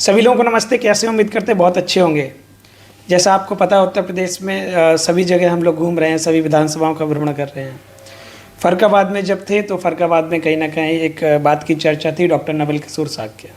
सभी लोगों को नमस्ते। कैसे उम्मीद करते हैं बहुत अच्छे होंगे। जैसा आपको पता है उत्तर प्रदेश में सभी जगह हम लोग घूम रहे हैं, सभी विधानसभाओं का भ्रमण कर रहे हैं। फ़रखाबाद में जब थे तो फ़रखाबाद में कहीं ना कहीं एक बात की चर्चा थी डॉक्टर नवल किशोर साक्य,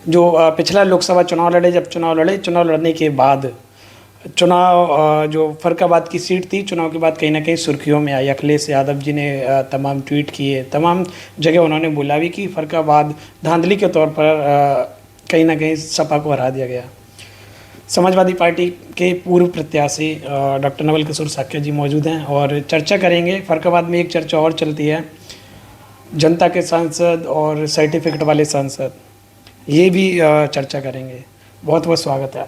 जो पिछला लोकसभा चुनाव लड़े। जब चुनाव लड़ने के बाद जो फ़रखाबाद की सीट थी, चुनाव के बाद कहीं ना कहीं सुर्खियों में आई। अखिलेश यादव जी ने तमाम ट्वीट किए, तमाम जगह उन्होंने बोला भी कि फ़रखाबाद धांधली के तौर पर कहीं ना कहीं सपा को हरा दिया गया। समाजवादी पार्टी के पूर्व प्रत्याशी डॉक्टर नवल किशोर साक्य जी मौजूद हैं और चर्चा करेंगे। फ़रखाबाद में एक चर्चा और चलती है, जनता के सांसद और सर्टिफिकेट वाले सांसद, ये भी चर्चा करेंगे। बहुत बहुत स्वागत है।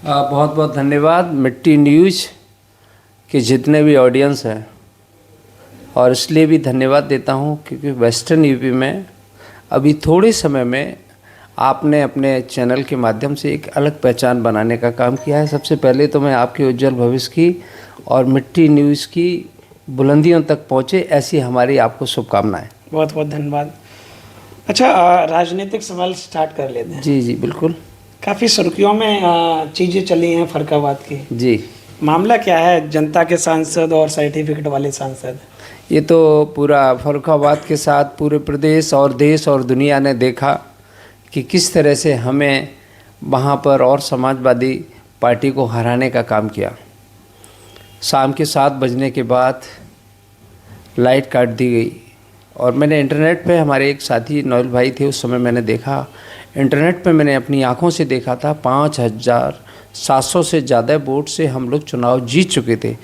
बहुत बहुत धन्यवाद मिट्टी न्यूज़ के जितने भी ऑडियंस हैं, और इसलिए भी धन्यवाद देता हूं क्योंकि वेस्टर्न यूपी में अभी थोड़े समय में आपने अपने चैनल के माध्यम से एक अलग पहचान बनाने का काम किया है। सबसे पहले तो मैं आपके उज्जवल भविष्य की और मिट्टी न्यूज़ की बुलंदियों तक पहुँचे, ऐसी हमारी आपको शुभकामनाएँ। बहुत बहुत धन्यवाद। अच्छा, राजनीतिक सवाल स्टार्ट कर लेते हैं। जी जी बिल्कुल। काफ़ी सुर्खियों में चीज़ें चली हैं फ़रखाबाद की। जी, मामला क्या है जनता के सांसद और सर्टिफिकेट वाले सांसद? ये तो पूरा फ़रखाबाद के साथ पूरे प्रदेश और देश और दुनिया ने देखा कि किस तरह से हमें वहाँ पर और समाजवादी पार्टी को हराने का काम किया। शाम के 7 बजने के बाद लाइट काट दी गई और मैंने इंटरनेट पे, हमारे एक साथी नौल भाई थे, उस समय मैंने देखा, इंटरनेट पे मैंने अपनी आँखों से देखा था 5700 से ज़्यादा वोट से हम लोग चुनाव जीत चुके थे।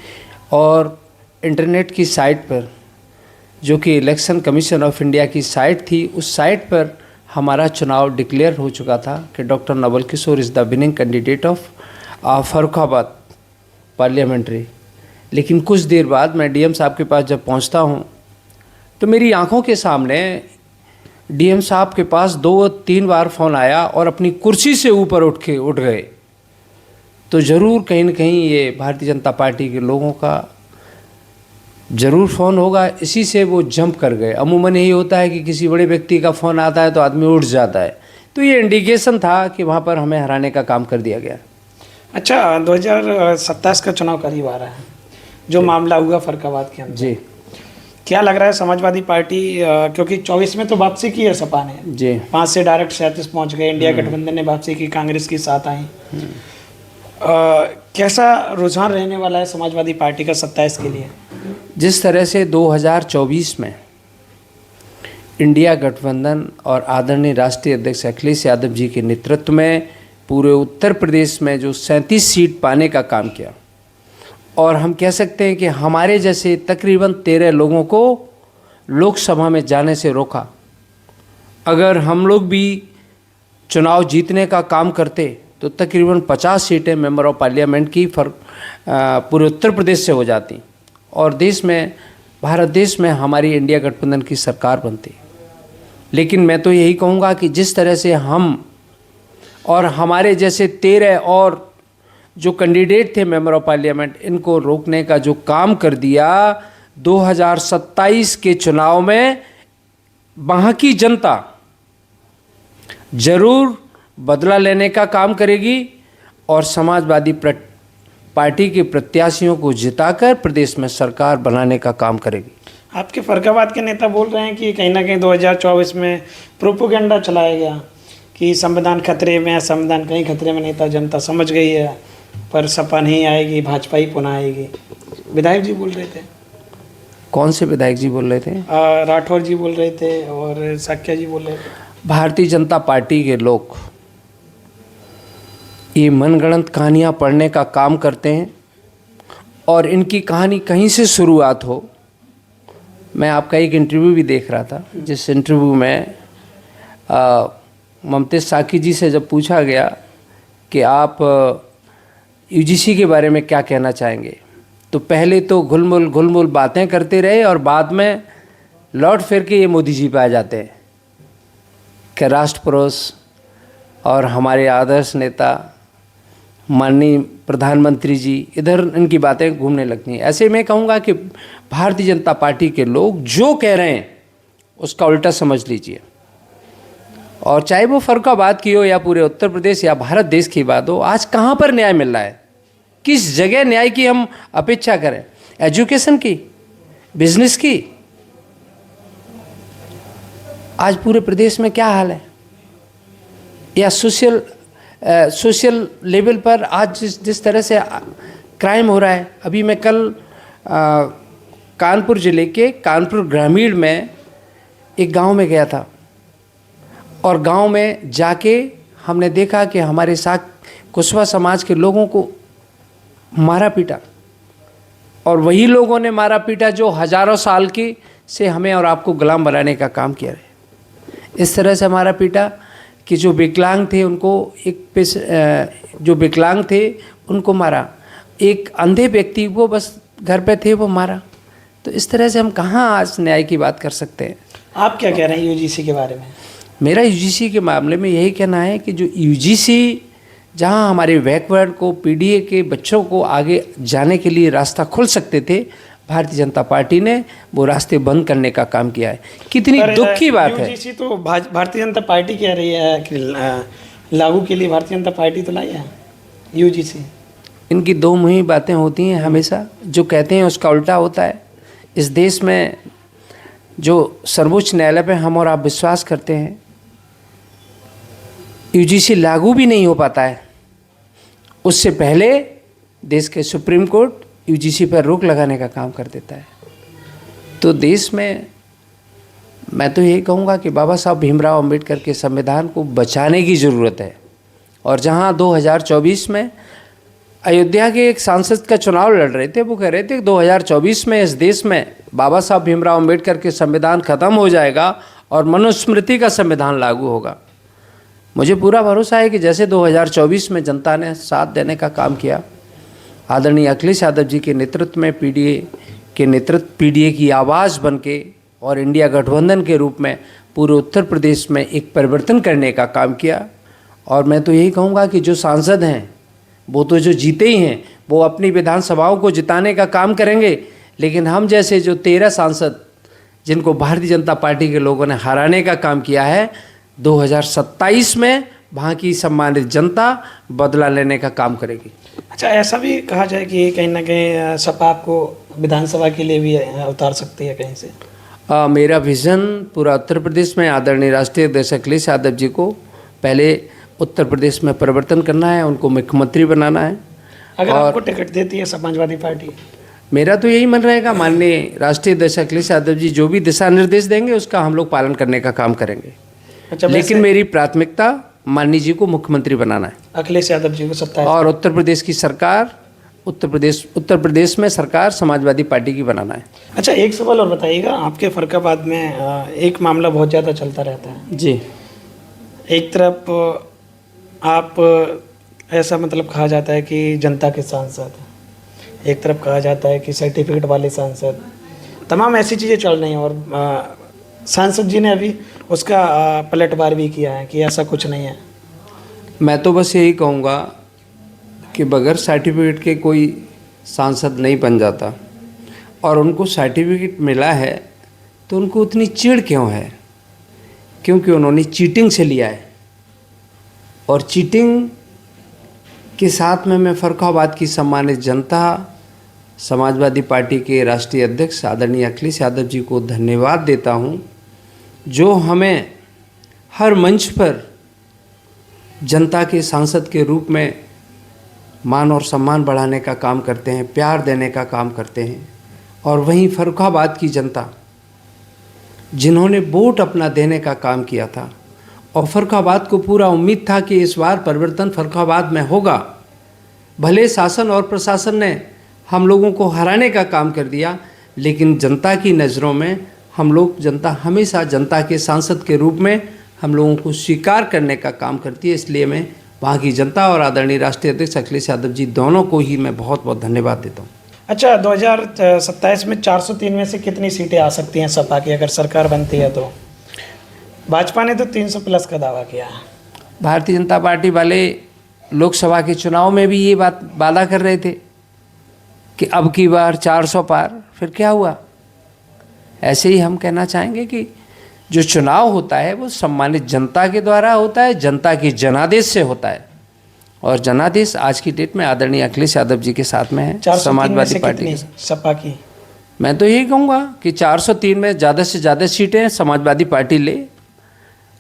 और इंटरनेट की साइट पर, जो कि इलेक्शन कमीशन ऑफ इंडिया की साइट थी, उस साइट पर हमारा चुनाव डिक्लेयर हो चुका था कि doctor Naval Kishore is the winning candidate of Farrukhabad parliamentary. लेकिन कुछ देर बाद मैं डीएम साहब के पास जब पहुंचता हूं तो मेरी आंखों के सामने डीएम साहब के पास 2-3 बार फ़ोन आया और अपनी कुर्सी से ऊपर उठ गए। तो ज़रूर कहीं न कहीं ये भारतीय जनता पार्टी के लोगों का ज़रूर फ़ोन होगा, इसी से वो जंप कर गए। अमूमन यही होता है कि किसी बड़े व्यक्ति का फ़ोन आता है तो आदमी उठ जाता है, तो ये इंडिकेशन था कि वहाँ पर हमें हराने का काम कर दिया गया। अच्छा, 2027 का चुनाव करीब आ रहा है, जो मामला हुआ फ़रखाबाद के अंदर, जी, क्या लग रहा है समाजवादी पार्टी, क्योंकि 24 में तो वापसी की है सपा ने, जी 5 से डायरेक्ट 37 पहुंच गए, इंडिया गठबंधन ने वापसी की, कांग्रेस की साथ आई। कैसा रुझान रहने वाला है समाजवादी पार्टी का 27 के लिए? जिस तरह से 2024 में इंडिया गठबंधन और आदरणीय राष्ट्रीय अध्यक्ष अखिलेश यादव जी के नेतृत्व में पूरे उत्तर प्रदेश में जो 37 सीट पाने का काम किया, और हम कह सकते हैं कि हमारे जैसे तकरीबन 13 लोगों को लोकसभा में जाने से रोका। अगर हम लोग भी चुनाव जीतने का काम करते तो तकरीबन 50 सीटें मेंबर ऑफ पार्लियामेंट की पूरे उत्तर प्रदेश से हो जाती और देश में, भारत देश में हमारी इंडिया गठबंधन की सरकार बनती। लेकिन मैं तो यही कहूँगा कि जिस तरह से हम और हमारे जैसे 13 और जो कैंडिडेट थे मेंबर ऑफ पार्लियामेंट, इनको रोकने का जो काम कर दिया 2027 के चुनाव में, वहाँ की जनता जरूर बदला लेने का काम करेगी और समाजवादी पार्टी के प्रत्याशियों को जिताकर प्रदेश में सरकार बनाने का काम करेगी। आपके फ़रखाबाद के नेता बोल रहे हैं कि कहीं ना कहीं 2024 में प्रोपोगंडा चलाया गया कि संविधान खतरे में है, संविधान कहीं खतरे में नहीं था, जनता समझ गई है, पर सपा नहीं आएगी, भाजपा ही पुनः आएगी। विधायक जी बोल रहे थे। कौन से विधायक जी बोल रहे थे? राठौर जी बोल रहे थे और साक्या जी बोल रहे थे। भारतीय जनता पार्टी के लोग ये मनगढ़ंत कहानियाँ पढ़ने का काम करते हैं और इनकी कहानी कहीं से शुरुआत हो। मैं आपका एक इंटरव्यू भी देख रहा था, जिस इंटरव्यू में ममतेज साकी जी से जब पूछा गया कि आप यूजीसी के बारे में क्या कहना चाहेंगे, तो पहले तो घुलमुल बातें करते रहे और बाद में लौट फिर के ये मोदी जी पे आ जाते हैं कि राष्ट्रपुरुष और हमारे आदर्श नेता माननीय प्रधानमंत्री जी, इधर इनकी बातें घूमने लगती हैं। ऐसे में कहूँगा कि भारतीय जनता पार्टी के लोग जो कह रहे हैं उसका उल्टा समझ लीजिए और चाहे वो फर्रुखाबाद की हो या पूरे उत्तर प्रदेश या भारत देश की बात हो, आज कहाँ पर न्याय मिल रहा है? किस जगह न्याय की हम अपेक्षा करें? एजुकेशन की, बिजनेस की? आज पूरे प्रदेश में क्या हाल है? या सोशल लेवल पर आज जिस तरह से क्राइम हो रहा है। अभी मैं कल कानपुर ज़िले के कानपुर ग्रामीण में एक गांव में गया था और गांव में जाके हमने देखा कि हमारे साथ कुशवा समाज के लोगों को मारा पीटा, और वही लोगों ने मारा पीटा जो हजारों साल की से हमें और आपको गुलाम बनाने का काम किया है। इस तरह से हमारा पीटा कि जो विकलांग थे उनको जो विकलांग थे उनको मारा, एक अंधे व्यक्ति को बस घर पे थे वो मारा। तो इस तरह से हम कहाँ आज न्याय की बात कर सकते हैं? आप क्या कह रहे हैं यूजीसी के बारे में? मेरा यूजीसी के मामले में यही कहना है कि जो यूजीसी जहाँ हमारे बैकवर्ड को, पीडीए के बच्चों को आगे जाने के लिए रास्ता खोल सकते थे, भारतीय जनता पार्टी ने वो रास्ते बंद करने का काम किया है। कितनी दुख की बात है। यूजीसी तो भारतीय जनता पार्टी कह रही है कि लागू के लिए भारतीय जनता पार्टी तो लाई है यूजीसी। इनकी दो मुही बातें होती हैं हमेशा, जो कहते हैं उसका उल्टा होता है। इस देश में जो सर्वोच्च न्यायालय पे हम और आप विश्वास करते हैं, यूजीसी लागू भी नहीं हो पाता है, उससे पहले देश के सुप्रीम कोर्ट यूजीसी पर रोक लगाने का काम कर देता है। तो देश में मैं तो यही कहूँगा कि बाबा साहब भीमराव अंबेडकर के संविधान को बचाने की ज़रूरत है। और जहाँ 2024 में अयोध्या के एक सांसद का चुनाव लड़ रहे थे, वो कह रहे थे कि 2024 में इस देश में बाबा साहब भीमराव अंबेडकर के संविधान खत्म हो जाएगा और मनुस्मृति का संविधान लागू होगा। मुझे पूरा भरोसा है कि जैसे 2024 में जनता ने साथ देने का काम किया, आदरणीय अखिलेश यादव जी के नेतृत्व में पीडीए की आवाज़ बन के और इंडिया गठबंधन के रूप में पूरे उत्तर प्रदेश में एक परिवर्तन करने का काम किया। और मैं तो यही कहूँगा कि जो सांसद हैं वो तो जो जीते ही हैं, वो अपनी विधानसभाओं को जिताने का काम करेंगे, लेकिन हम जैसे जो 13 सांसद जिनको भारतीय जनता पार्टी के लोगों ने हराने का काम किया है, 2027 में वहाँ की सम्मानित जनता बदला लेने का काम करेगी। अच्छा, ऐसा भी कहा जाए कि कहीं ना कहीं सपा आपको विधानसभा के लिए भी उतार सकती है कहीं से? मेरा विज़न पूरा उत्तर प्रदेश में आदरणीय राष्ट्रीय अध्यक्ष अखिलेश यादव जी को पहले उत्तर प्रदेश में परिवर्तन करना है, उनको मुख्यमंत्री बनाना है। अगर आपको टिकट देती है समाजवादी पार्टी? मेरा तो यही मन रहेगा, माननीय राष्ट्रीय अध्यक्ष अखिलेश यादव जी जो भी दिशा निर्देश देंगे उसका हम लोग पालन करने का काम करेंगे। अच्छा, लेकिन मेरी प्राथमिकता माननीय जी को मुख्यमंत्री बनाना है, अखिलेश यादव जी को सत्ता, और उत्तर प्रदेश की सरकार, उत्तर प्रदेश में सरकार समाजवादी पार्टी की बनाना है। अच्छा, एक सवाल और बताइएगा, आपके फर्रुखाबाद में एक मामला बहुत ज़्यादा चलता रहता है जी। एक तरफ आप ऐसा मतलब कहा जाता है कि जनता के सांसद, एक तरफ कहा जाता है कि सर्टिफिकेट वाले सांसद, तमाम ऐसी चीज़ें चल रही हैं। और सांसद जी ने अभी उसका पलटवार भी किया है कि ऐसा कुछ नहीं है। मैं तो बस यही कहूँगा कि बगैर सर्टिफिकेट के कोई सांसद नहीं बन जाता, और उनको सर्टिफिकेट मिला है तो उनको उतनी चिढ़ क्यों है? क्योंकि उन्होंने चीटिंग से लिया है। और चीटिंग के साथ में मैं फर्रुखाबाद की सम्मानित जनता, समाजवादी पार्टी के राष्ट्रीय अध्यक्ष आदरणीय अखिलेश यादव जी को धन्यवाद देता हूं, जो हमें हर मंच पर जनता के सांसद के रूप में मान और सम्मान बढ़ाने का काम करते हैं, प्यार देने का काम करते हैं। और वहीं फर्रुखाबाद की जनता जिन्होंने वोट अपना देने का काम किया था, और फर्रुखाबाद को पूरा उम्मीद था कि इस बार परिवर्तन फर्रुखाबाद में होगा। भले शासन और प्रशासन ने हम लोगों को हराने का काम कर दिया, लेकिन जनता की नज़रों में हम लोग, जनता हमेशा जनता के सांसद के रूप में हम लोगों को स्वीकार करने का काम करती है। इसलिए मैं वहाँ की जनता और आदरणीय राष्ट्रीय अध्यक्ष अखिलेश यादव जी दोनों को ही मैं बहुत बहुत धन्यवाद देता हूँ। अच्छा, 2027 में 403 में से कितनी सीटें आ सकती हैं सपा की अगर सरकार बनती है तो? भाजपा ने तो 300 प्लस का दावा किया है। भारतीय जनता पार्टी वाले लोकसभा के चुनाव में भी ये बात वादा कर रहे थे कि अब की बार 400 पार, फिर क्या हुआ? ऐसे ही हम कहना चाहेंगे कि जो चुनाव होता है वो सम्मानित जनता के द्वारा होता है, जनता की जनादेश से होता है। और जनादेश आज की डेट में आदरणीय अखिलेश यादव जी के साथ में है, 403 में समाजवादी से पार्टी कितनी के। सपा की? मैं तो यही कहूँगा कि 403 में ज़्यादा से ज़्यादा सीटें समाजवादी पार्टी ले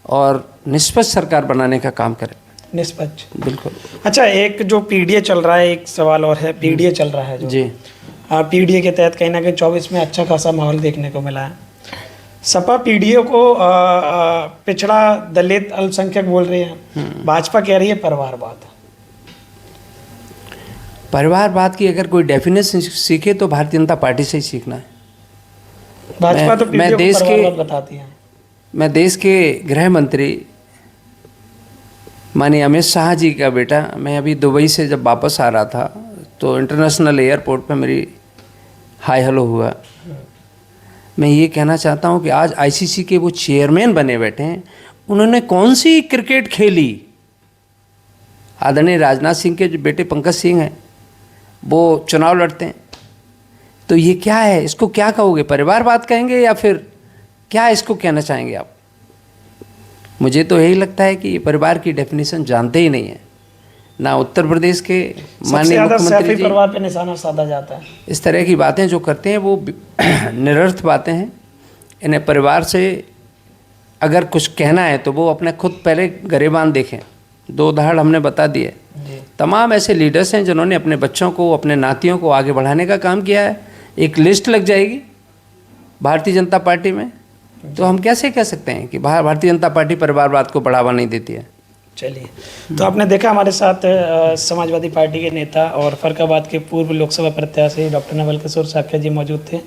और निष्पक्ष सरकार बनाने का काम करे। निष्पक्ष, बिल्कुल। अच्छा, एक जो पीडीए चल रहा है, एक सवाल और है, पीडीए चल रहा है जो जी, पीडीए के तहत कहीं ना कहीं 24 में अच्छा खासा माहौल देखने को मिला है। सपा पीडीए को पिछड़ा दलित अल्पसंख्यक बोल रही है, भाजपा कह रही है परिवारवाद। परिवारवाद की अगर कोई डेफिनेशन सीखे तो भारतीय जनता पार्टी से ही सीखना है। भाजपा तो मैं पीडीए देश को के परिवारवाद बताती है। मैं देश के गृह मंत्री माननीय अमित शाह जी का बेटा, मैं अभी दुबई से जब वापस आ रहा था तो इंटरनेशनल एयरपोर्ट पे मेरी हाय हेलो हुआ। मैं ये कहना चाहता हूँ कि आज आईसीसी के वो चेयरमैन बने बैठे हैं, उन्होंने कौन सी क्रिकेट खेली? आदरणीय राजनाथ सिंह के जो बेटे पंकज सिंह हैं वो चुनाव लड़ते हैं। तो ये क्या है? इसको क्या कहोगे? परिवारवाद कहेंगे या फिर क्या इसको कहना चाहेंगे आप? मुझे तो यही लगता है कि परिवार की डेफिनेशन जानते ही नहीं है ना। उत्तर प्रदेश के माननीय मुख्यमंत्री जी परिवार पे निशाना साधा जाता है। इस तरह की बातें जो करते हैं वो निरर्थ बातें हैं। इन्हें परिवार से अगर कुछ कहना है तो वो अपने खुद पहले गरेबान देखें। 2 उदाहरण हमने बता दिए। तमाम ऐसे लीडर्स हैं जिन्होंने अपने बच्चों को, अपने नातियों को आगे बढ़ाने का काम किया है। एक लिस्ट लग जाएगी भारतीय जनता पार्टी में, तो हम कैसे कह सकते हैं कि भारतीय जनता पार्टी परिवारवाद को बढ़ावा नहीं देती है? चलिए, तो आपने देखा हमारे साथ समाजवादी पार्टी के नेता और फर्रुखाबाद के पूर्व लोकसभा प्रत्याशी डॉक्टर नवल किशोर साख्या जी मौजूद थे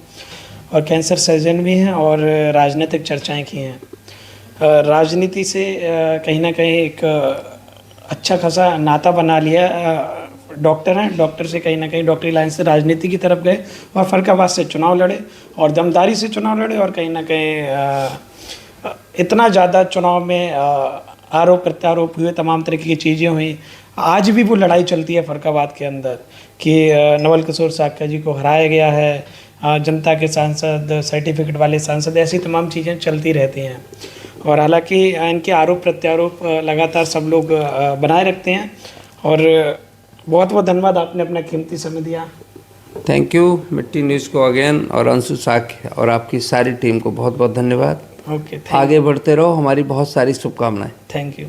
और कैंसर सर्जन भी हैं और राजनीतिक चर्चाएं की हैं। राजनीति से कहीं ना कहीं एक अच्छा खासा नाता बना लिया। डॉक्टर हैं, डॉक्टर से कहीं ना कहीं डॉक्टरी लाइन से राजनीति की तरफ गए और फर्रुखाबाद से चुनाव लड़े और दमदारी से चुनाव लड़े और कहीं ना कहीं इतना ज़्यादा चुनाव में आरोप प्रत्यारोप हुए, तमाम तरीके की चीज़ें हुई। आज भी वो लड़ाई चलती है फर्रुखाबाद के अंदर कि नवल किशोर साख्या जी को हराया गया है, जनता के सांसद, सर्टिफिकेट वाले सांसद, ऐसी तमाम चीज़ें चलती रहती हैं। और हालांकि इनके आरोप प्रत्यारोप लगातार सब लोग बनाए रखते हैं। और बहुत बहुत धन्यवाद, आपने अपना कीमती समय दिया। थैंक यू मिट्टी न्यूज़ को अगेन और अंशु साख्य और आपकी सारी टीम को बहुत बहुत धन्यवाद। ओके, आगे बढ़ते रहो, हमारी बहुत सारी शुभकामनाएं। Thank you.